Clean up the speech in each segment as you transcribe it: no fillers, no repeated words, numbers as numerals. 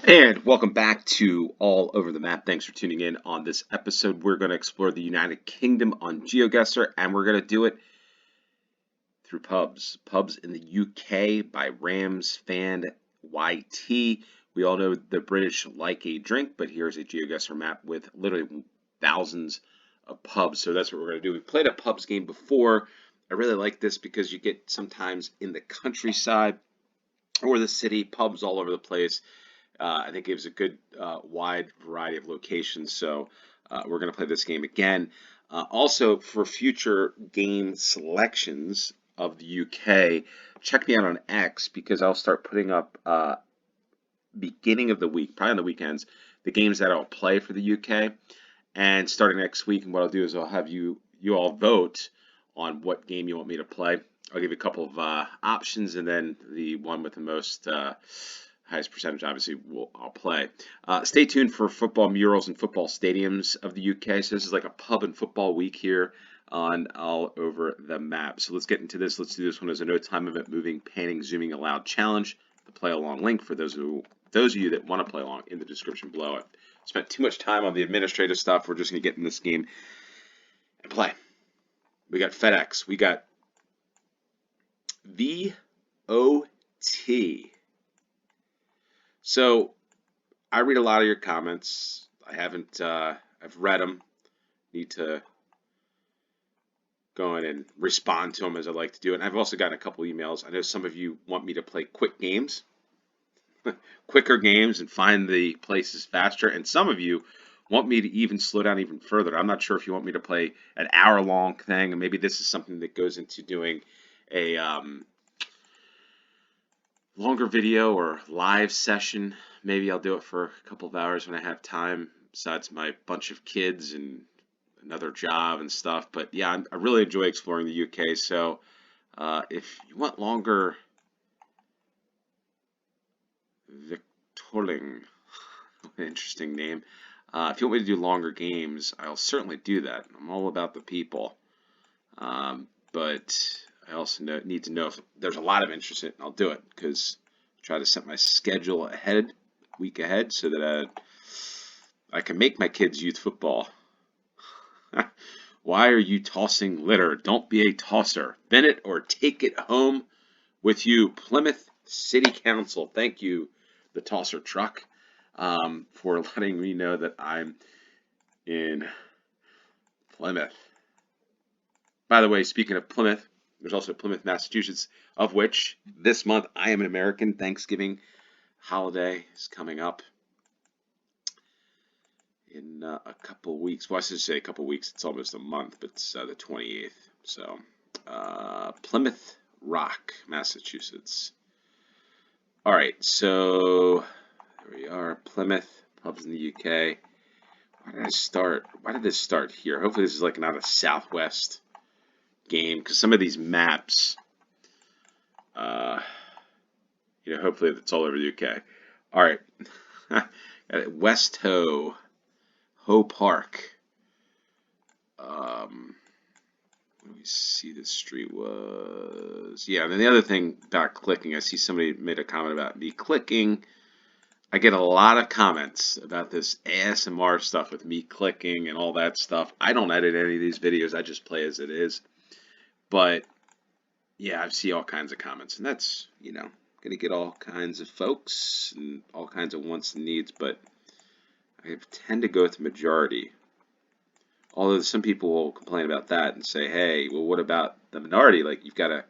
And welcome back to All Over the Map. Thanks for tuning in. On this episode, we're going to explore the United Kingdom on GeoGuessr, and we're going to do it through pubs. Pubs in the UK by Rams Fan YT. We all know the British like a drink, but here's a GeoGuessr map with literally thousands of pubs. So that's what we're going to do. We've played a pubs game before. I really like this because you get sometimes in the countryside or the city, pubs all over the place. I think it gives a good wide variety of locations. So we're going to play this game again. Also, for future game selections of the UK, check me out on X because I'll start putting up beginning of the week, probably on the weekends, the games that I'll play for the UK. And starting next week, and what I'll do is I'll have you all vote on what game you want me to play. I'll give you a couple of options, and then the one with the most highest percentage, obviously, I'll play. Stay tuned for football murals and football stadiums of the UK. So this is like a pub and football week here on All Over the Map. So let's get into this. Let's do this one as a no time event, moving, panning, zooming allowed challenge. The play along link for those of you that want to play along in the description below. I've spent too much time on the administrative stuff. We're just going to get in this game and play. We got FedEx. We got VOT. So I read a lot of your comments. I haven't, I've read them. Need to go in and respond to them as I like to do. And I've also gotten a couple emails. I know some of you want me to play quick games, quicker games, and find the places faster. And some of you want me to even slow down even further. I'm not sure if you want me to play an hour-long thing, and maybe this is something that goes into doing a longer video or live session. Maybe I'll do it for a couple of hours when I have time, besides my bunch of kids and another job and stuff. But yeah, I really enjoy exploring the UK. So if you want longer, Victorling, interesting name. If you want me to do longer games, I'll certainly do that. I'm all about the people. But I also need to know if there's a lot of interest in it, and I'll do it because I try to set my schedule week ahead, so that I can make my kids youth football. Why are you tossing litter? Don't be a tosser. Bin it or take it home with you. Plymouth City Council. Thank you, the tosser truck, for letting me know that I'm in Plymouth. By the way, speaking of Plymouth, there's also Plymouth, Massachusetts, of which this month I am an American. Thanksgiving holiday is coming up in a couple weeks. Well, I should say a couple weeks. It's almost a month, but it's the 28th. So, Plymouth Rock, Massachusetts. All right, so there we are, Plymouth, pubs in the UK. Why did I start? Why did this start here? Hopefully this is like not a Southwest game, because some of these maps, hopefully it's all over the UK. All right, West Ho Park. Let me see, this street was, yeah. And then the other thing about clicking, I see somebody made a comment about me clicking. I get a lot of comments about this ASMR stuff with me clicking and all that stuff. I don't edit any of these videos. I just play as it is. But yeah, I see all kinds of comments, and that's, gonna get all kinds of folks and all kinds of wants and needs, but I tend to go with the majority. Although some people will complain about that and say, hey, well, what about the minority? Like, you've got to,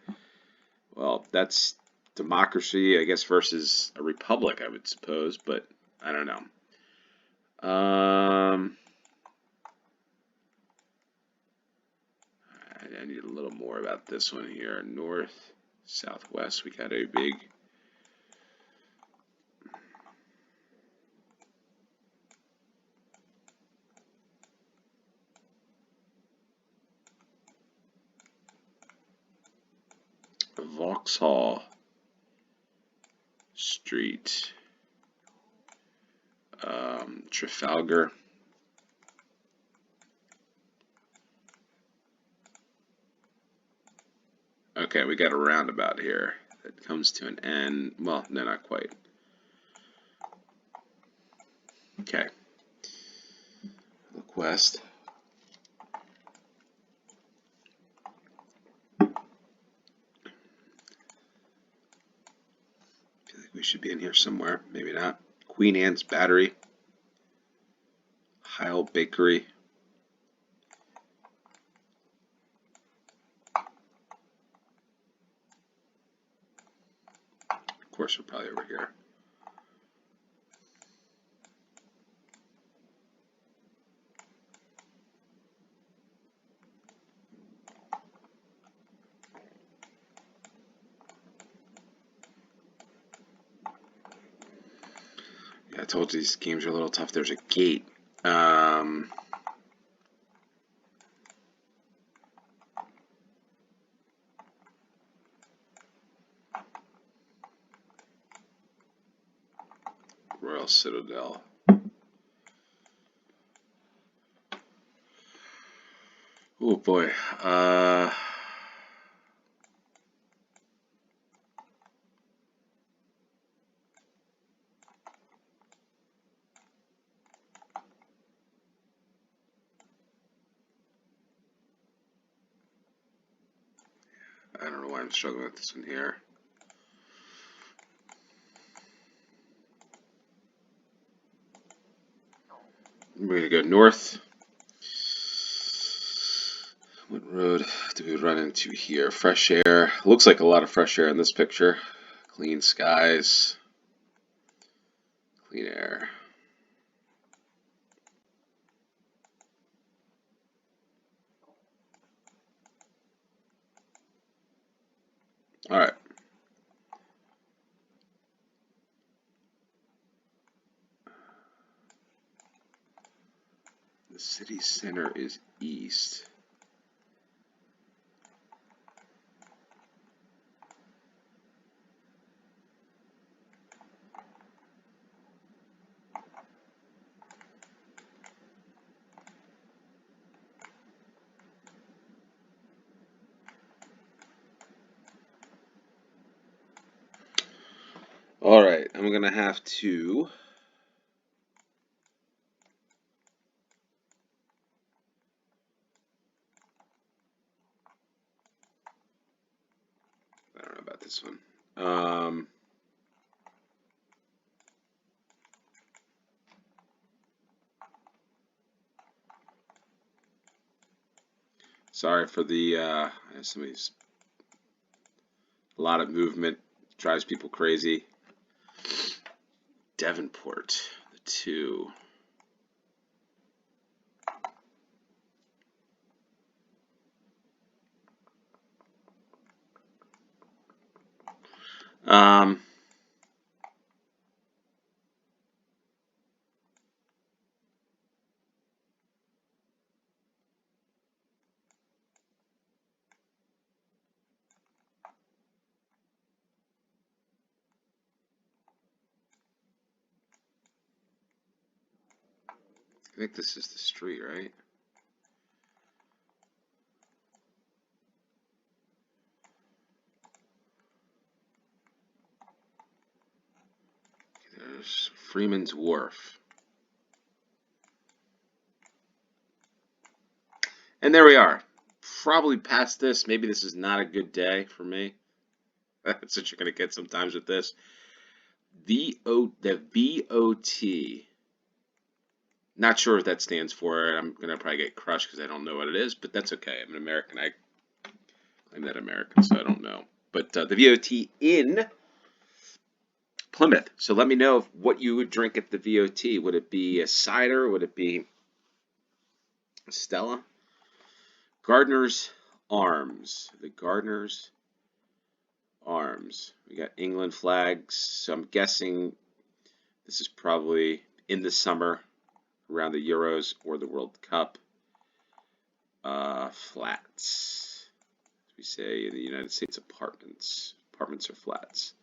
well, that's democracy, I guess, versus a republic, I would suppose, but I don't know. I need a little more about this one here. North, southwest, we got a big Vauxhall Street, Trafalgar. Okay, we got a roundabout here that comes to an end. Well, no, not quite. Okay. Look west. I feel like we should be in here somewhere. Maybe not. Queen Anne's Battery. Heil Bakery. Of course, we're probably over here. Yeah, I told you these games are a little tough. There's a gate. Royal Citadel. Oh boy. I don't know why I'm struggling with this one here. We're going to go north. What road do we run into here? Fresh air. Looks like a lot of fresh air in this picture. Clean skies. Clean air. All right. The city center is east. All right, I'm going to have to I don't know about this one. Sorry for the somebody's a lot of movement drives people crazy. Devonport, the 2. Um, I think this is the street, right? There's Freeman's Wharf. And there we are. Probably past this. Maybe this is not a good day for me. That's what you're going to get sometimes with this. The VOT. Not sure what that stands for. I'm going to probably get crushed because I don't know what it is, but that's okay. I'm an American. I claim that American, so I don't know. But the VOT in Plymouth. So let me know what you would drink at the VOT. Would it be a cider? Would it be a Stella? Gardener's Arms. The Gardener's Arms. We got England flags. So I'm guessing this is probably in the summer around the Euros or the World Cup. Flats. As we say in the United States, apartments. Apartments are flats.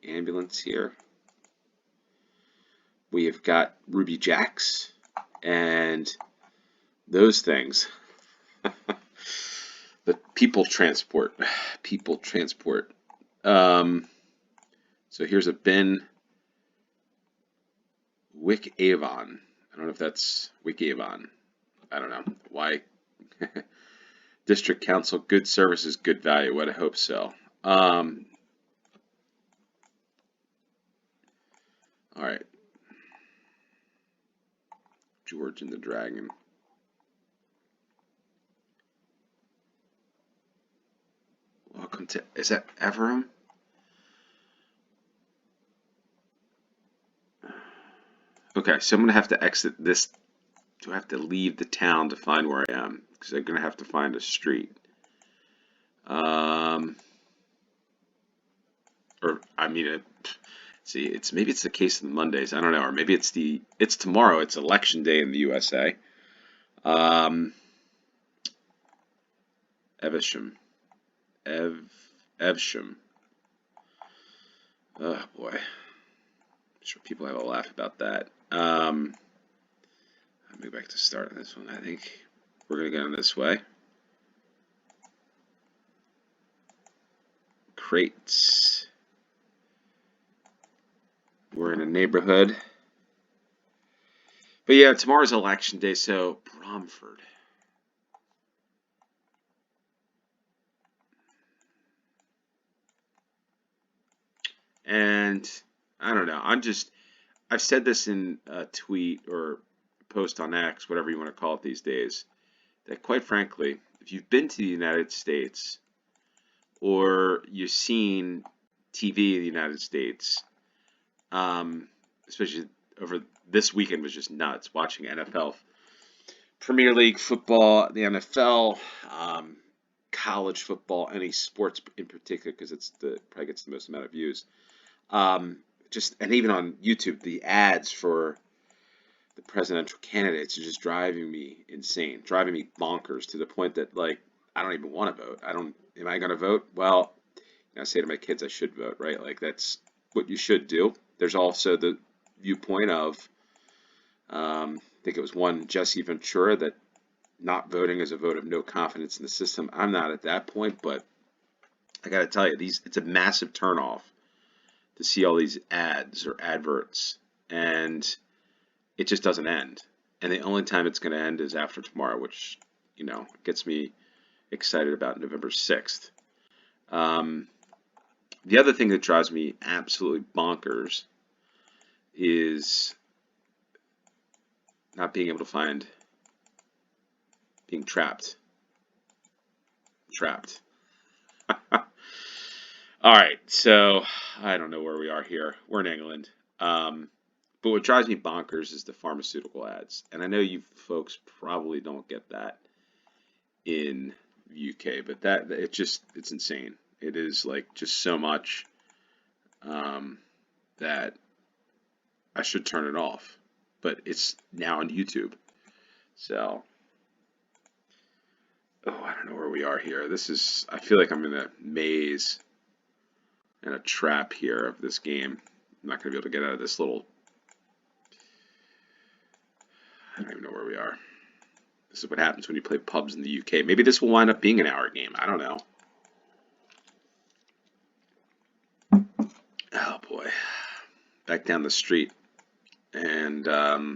Ambulance here. We have got Ruby Jacks and those things. The people transport. People transport. So here's a bin. Wick Avon. I don't know if that's Wick Avon. I don't know. Why? District Council, good services, good value. What I hope so. All right. George and the Dragon. Welcome to, is that Evesham? Okay, so I'm going to have to exit this. Do I have to leave the town to find where I am? Because I'm going to have to find a street. Or, I mean, see, maybe it's the case of the Mondays. I don't know. Or maybe it's tomorrow. It's election day in the USA. Evesham. Evesham. Oh, boy. I'm sure people have a laugh about that. I'll move back to start on this one. I think we're going to go this way. Crates. We're in a neighborhood. But yeah, tomorrow's election day, so Bromford. And I don't know. I've said this in a tweet or post on X, whatever you want to call it these days, that quite frankly, if you've been to the United States or you've seen TV in the United States, especially over this weekend was just nuts watching NFL, Premier League football, the NFL, college football, any sports in particular, because it's probably gets the most amount of views. And even on YouTube, the ads for the presidential candidates are just driving me insane, driving me bonkers to the point that like I don't even want to vote. Am I going to vote? Well, I say to my kids, I should vote, right? Like that's what you should do. There's also the viewpoint of, I think it was one Jesse Ventura that not voting is a vote of no confidence in the system. I'm not at that point, but I got to tell you, it's a massive turnoff to see all these ads or adverts, and it just doesn't end. And the only time it's going to end is after tomorrow, which gets me excited about November 6th. The other thing that drives me absolutely bonkers is not being able to find, being trapped. All right, so I don't know where we are here. We're in England. But what drives me bonkers is the pharmaceutical ads. And I know you folks probably don't get that in UK, but it's insane. It is like just so much that I should turn it off. But it's now on YouTube. So, I don't know where we are here. I feel like I'm in a maze and a trap here of this game. I'm not going to be able to get out of this little. I don't even know where we are. This is what happens when you play pubs in the UK. Maybe this will wind up being an hour game. I don't know. Oh boy. Back down the street. And boy.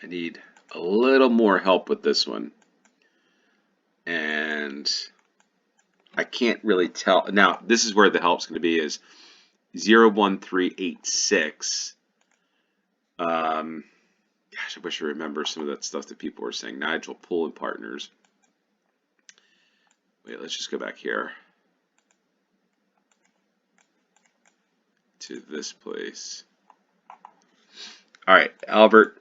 I need a little more help with this one. And I can't really tell. Now, this is where the help's going to be is 01386. Gosh, I wish I remember some of that stuff that people were saying. Nigel Pool and Partners. Wait, let's just go back here to this place. All right, Albert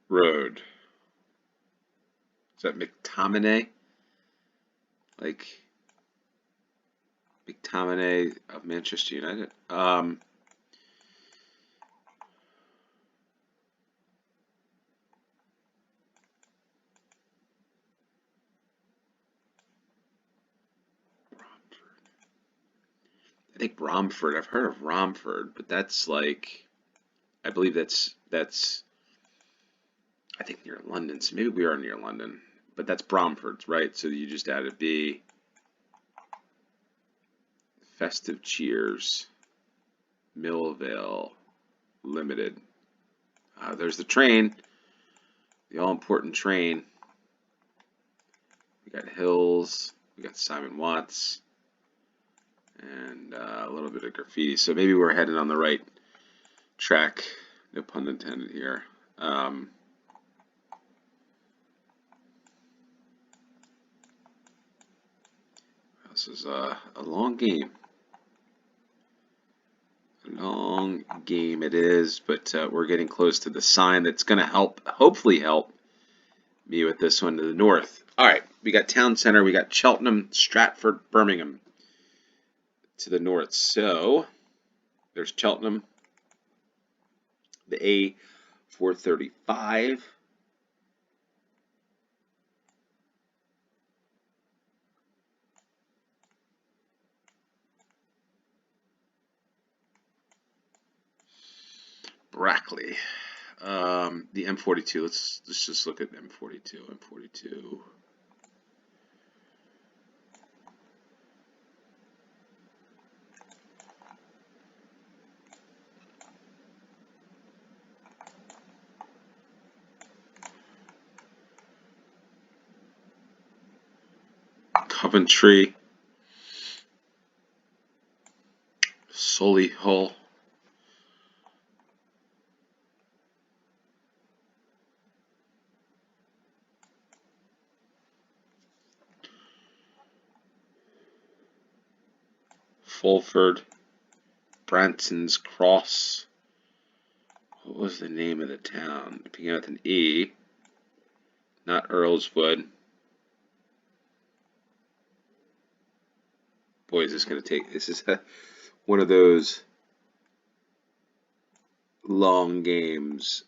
Road. Is that McTominay? Like McTominay of Manchester United? I think Romford. I've heard of Romford, but that's like, I believe that's I think near London. So maybe we are near London, but that's Bromford's, right? So you just added B. Festive Cheers, Millvale Limited. There's the train, the all-important train. We got Hills, we got Simon Watts, and a little bit of graffiti. So maybe we're headed on the right track. No pun intended here. This is a long game. A long game it is, but we're getting close to the sign that's going to help, hopefully help me with this one to the north. All right, we got Town Center, we got Cheltenham, Stratford, Birmingham to the north. So there's Cheltenham, the A435. Brackley, the M42. Let's just look at M42. M42. Coventry, Solihull, Fulford, Branson's Cross. What was the name of the town? It began with an E, not Earlswood. Boy, is this going to take. This is one of those long games.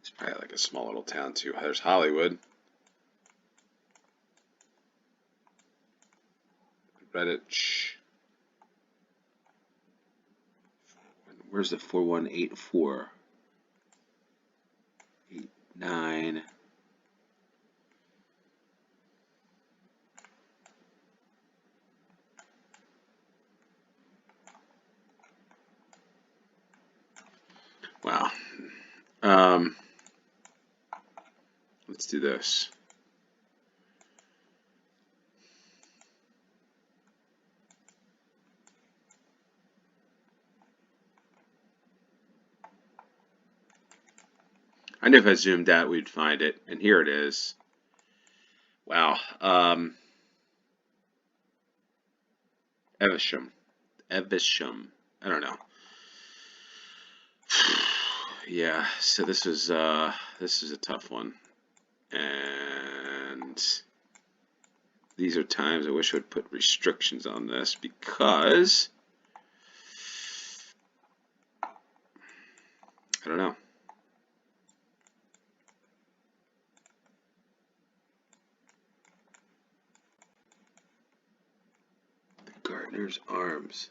It's probably like a small little town too. There's Hollywood, Redditch. Where's the 4184? 89. Wow. Let's do this. I knew if I zoomed out, we'd find it, and here it is. Wow. Evesham. Evesham. I don't know. Yeah. So this is a tough one, and these are times I wish I would put restrictions on this because I don't know. Gardener's Arms.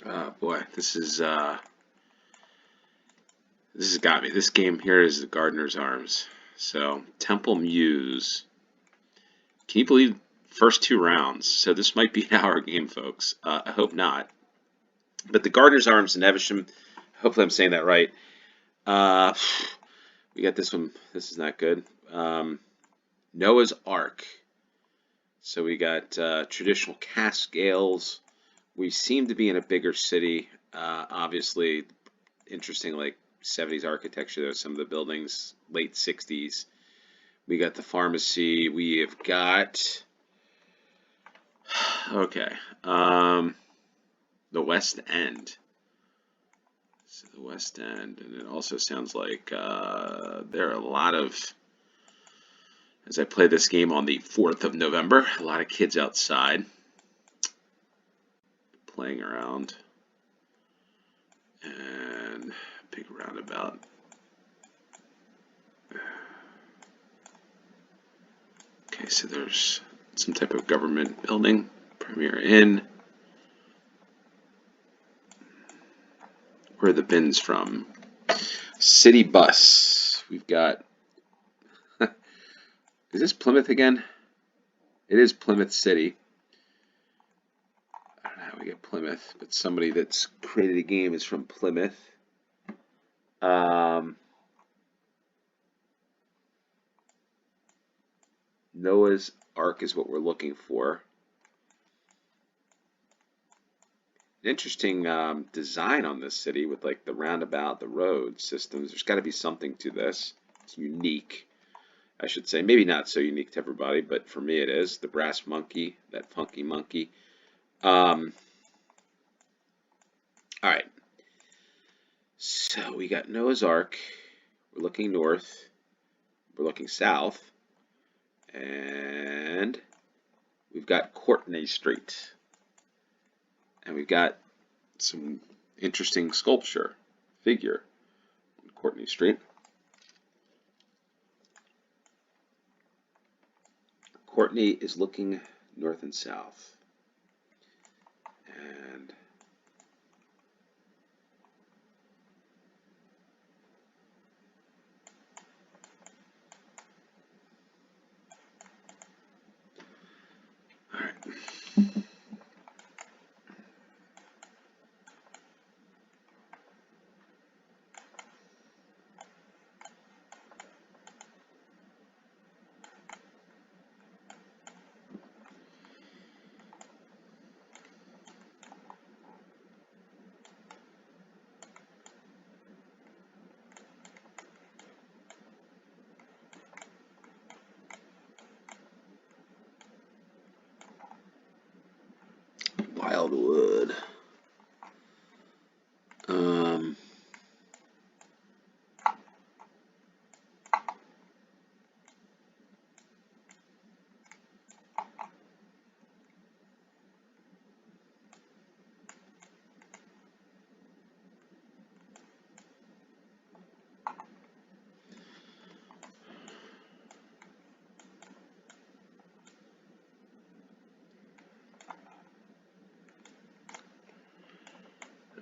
Oh boy, this has got me. This game here is the Gardener's Arms. So Temple Muse. Can you believe first two rounds? So this might be an hour game, folks. I hope not. But the Gardener's Arms in Evesham. Hopefully I'm saying that right. Uh, we got this one. This is not good. Noah's Ark. So we got traditional cask ales. We seem to be in a bigger city. Obviously, interesting, like 70s architecture. There's some of the buildings, late 60s. We got the pharmacy. We have got, okay, the West End. So the West End, and it also sounds like there are a lot of, as I play this game on the 4th of November, a lot of kids outside playing around. And big roundabout. Okay, so there's some type of government building. Premier Inn. Where are the bins from? City bus. We've got. Is this Plymouth again? It is Plymouth City. I don't know how we get Plymouth, but somebody that's created a game is from Plymouth. Noah's Ark is what we're looking for. An interesting design on this city with like the roundabout, the road systems. There's got to be something to this. It's unique, I should say. Maybe not so unique to everybody, but for me it is. The brass monkey, that funky monkey. All right. So we got Noah's Ark. We're looking north. We're looking south. And we've got Courtney Street. And we've got some interesting sculpture figure on Courtney Street. Courtney is looking north and south. And all right. Wildwood.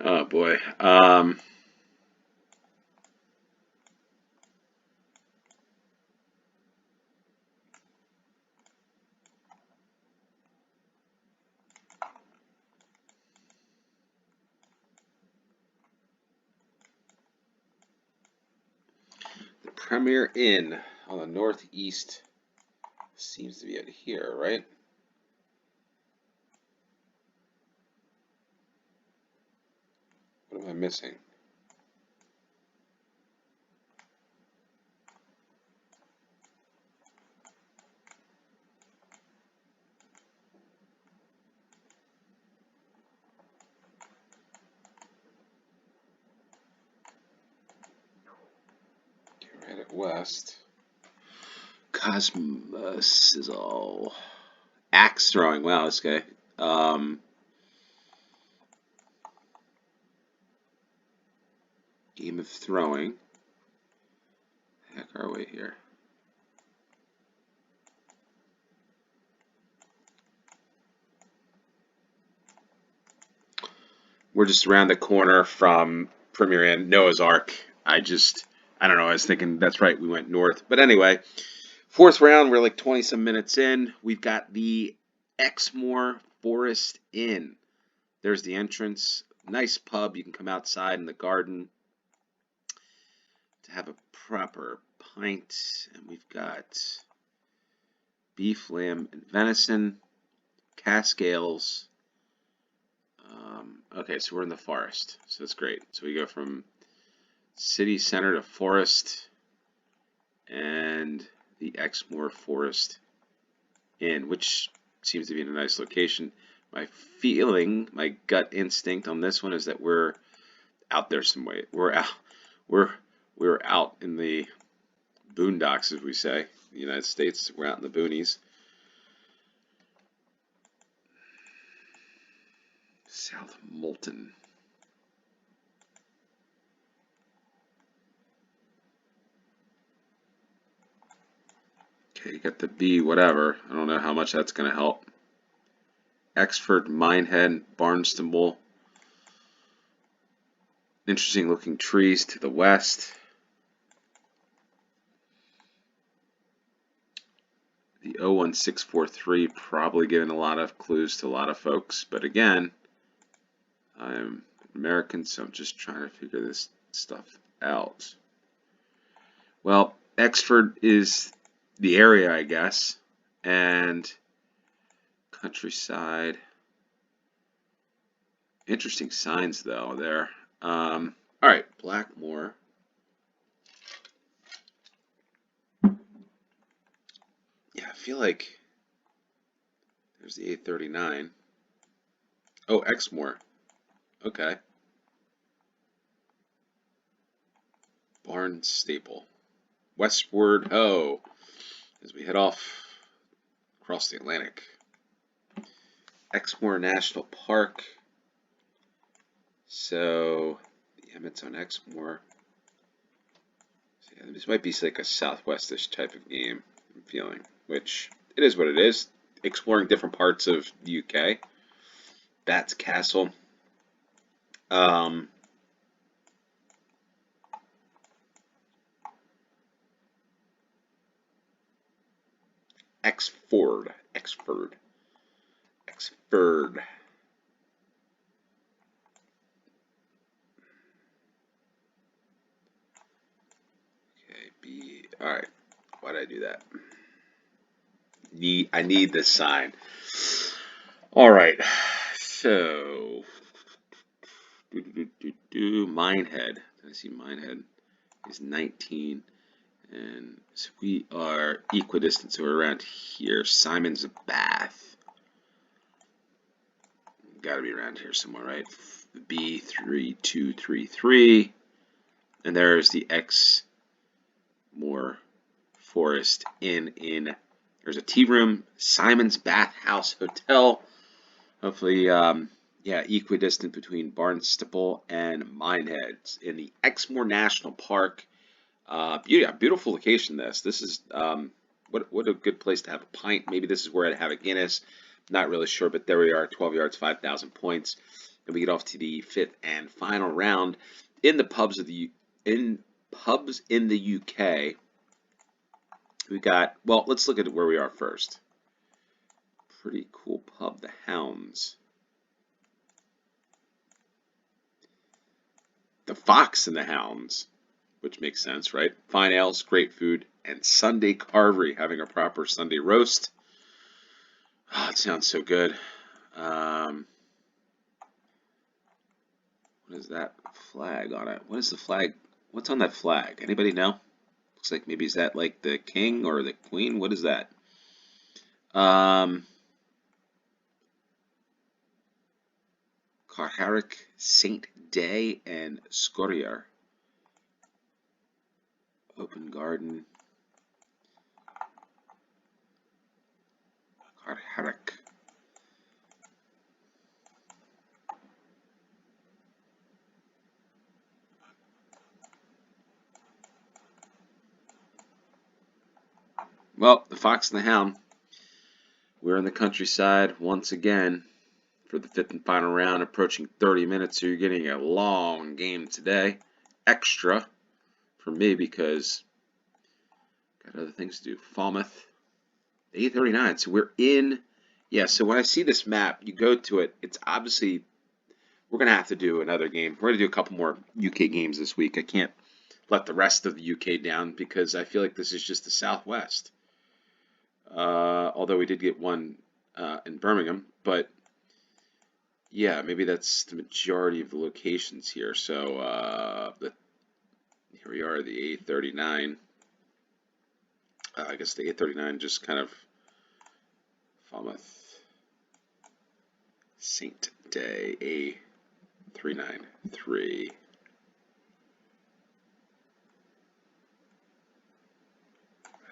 Oh boy. The Premier Inn on the northeast seems to be out here, right? What am I missing? Right at west. Cosmos is all axe throwing. Wow, this guy. Game of throwing. Heck, are we here? We're just around the corner from Premier Inn, Noah's Ark. I don't know. I was thinking that's right. We went north, but anyway. Fourth round, we're like 20 some minutes in. We've got the Exmoor Forest Inn. There's the entrance. Nice pub. You can come outside in the garden. to have a proper pint, and we've got beef, lamb, and venison, cask ales. Okay, so we're in the forest, so that's great. So we go from city center to forest, and the Exmoor Forest Inn, which seems to be in a nice location. My feeling, my gut instinct on this one is that we're out there some way. We're out in the boondocks, as we say, in the United States. We're out in the boonies. South Moulton. Okay, you got the B, whatever. I don't know how much that's going to help. Exford, Minehead, Barnstable. Interesting looking trees to the west. The 01643 probably giving a lot of clues to a lot of folks, but again, I'm American, so I'm just trying to figure this stuff out. Well, Exford is the area, I guess, and countryside. Interesting signs, though, there. All right, Blackmore. Yeah, I feel like there's the 839. Oh, Exmoor. Okay. Barnstaple. Westward ho as we head off across the Atlantic. Exmoor National Park. So the Emmets on Exmoor. So yeah, this might be like a southwestish type of game, I'm feeling, which it is what it is. Exploring different parts of the UK. Bats Castle. Exford. Okay, B. All right. Why did I do that? I need this sign. All right. So, Minehead. I see Minehead is 19, and so we are equidistant. So we're around here. Simon's Bath. Got to be around here somewhere, right? B3233, and there's the Exmoor Forest Inn. There's a tea room, Simon's Bath House Hotel. Hopefully, yeah, equidistant between Barnstaple and Minehead in the Exmoor National Park. Yeah, beautiful location. This is what a good place to have a pint. Maybe this is where I'd have a Guinness. Not really sure, but there we are, 12 yards, 5,000 points, and we get off to the fifth and final round in the pubs in the UK. We got, well, let's look at where we are first. Pretty cool pub, the Hounds. The Fox and the Hounds, which makes sense, right? Fine ales, great food, and Sunday carvery, having a proper Sunday roast. Oh, it sounds so good. What is that flag on it? What is the flag? What's on that flag? Anybody know? Looks like maybe is that like the king or the queen? What is that? Carharrick, Saint Day, and Scoria. Open garden. Carharrick. Well, the Fox and the Hound. We're in the countryside once again for the fifth and final round, approaching 30 minutes. So you're getting a long game today. Extra for me because got other things to do. Falmouth, 839. So we're in. Yeah, so when I see this map, you go to it. It's obviously we're going to have to do another game. We're going to do a couple more UK games this week. I can't let the rest of the UK down because I feel like this is just the southwest. Although we did get one in Birmingham, but yeah, maybe that's the majority of the locations here. So here we are, the A39. I guess the A39 just kind of Falmouth Saint Day A393.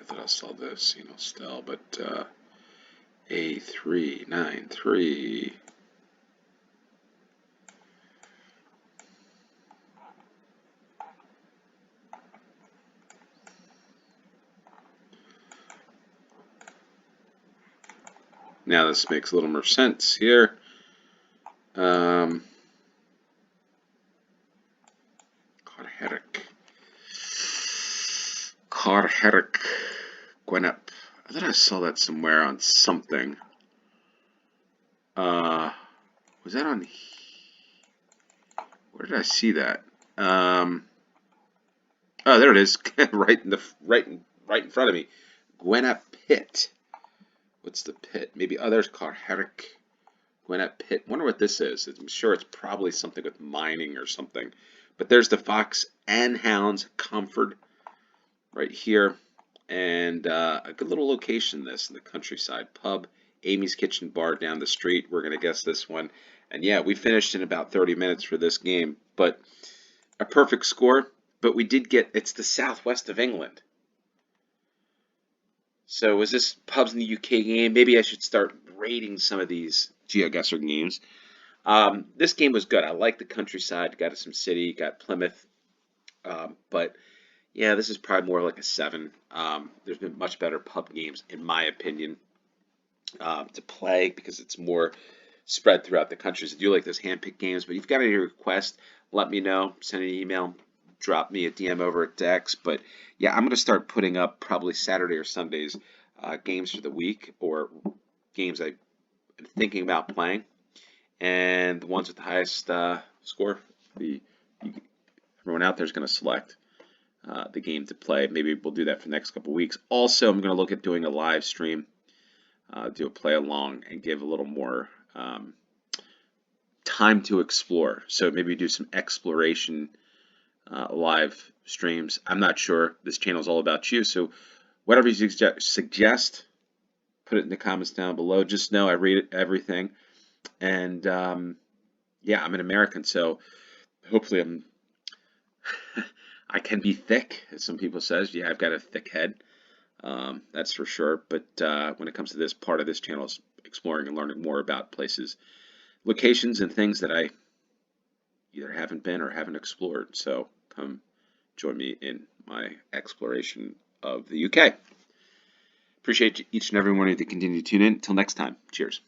I thought I saw this, still, but A393. Now this makes a little more sense here. Carherrick, Gwenup. I thought I saw that somewhere on something. Was that on? Where did I see that? Oh, there it is, right in front of me. Gwenup Pit. What's the pit? Maybe others. Carherrick, Gwenup Pit. Wonder what this is. I'm sure it's probably something with mining or something. But there's the Fox and Hounds Comfort right here, and a good little location. This in the countryside pub, Amy's Kitchen Bar down the street. We're gonna guess this one, and yeah, we finished in about 30 minutes for this game, but a perfect score. But we did get, it's the southwest of England. So was this pubs in the UK game? Maybe I should start rating some of these GeoGuessr games. This game was good. I like the countryside. Got some city. Got Plymouth. But yeah, this is probably more like a 7. There's been much better pub games, in my opinion, to play because it's more spread throughout the countries. I do like those hand-picked games, but if you've got any requests, let me know. Send an email. Drop me a DM over at Dex. But yeah, I'm going to start putting up probably Saturday or Sundays games for the week or games I'm thinking about playing. And the ones with the highest score, everyone out there is going to select the game to play. Maybe we'll do that for the next couple weeks. Also, I'm going to look at doing a live stream, do a play along, and give a little more time to explore. So maybe do some exploration live streams. I'm not sure. This channel is all about you. So whatever you suggest, put it in the comments down below. Just know I read everything. And yeah, I'm an American, so hopefully I can be thick, as some people says. Yeah, I've got a thick head. That's for sure. But when it comes to this part of this channel, is exploring and learning more about places, locations, and things that I either haven't been or haven't explored. So come join me in my exploration of the UK. Appreciate each and every one of you that continue to tune in. Until next time, cheers.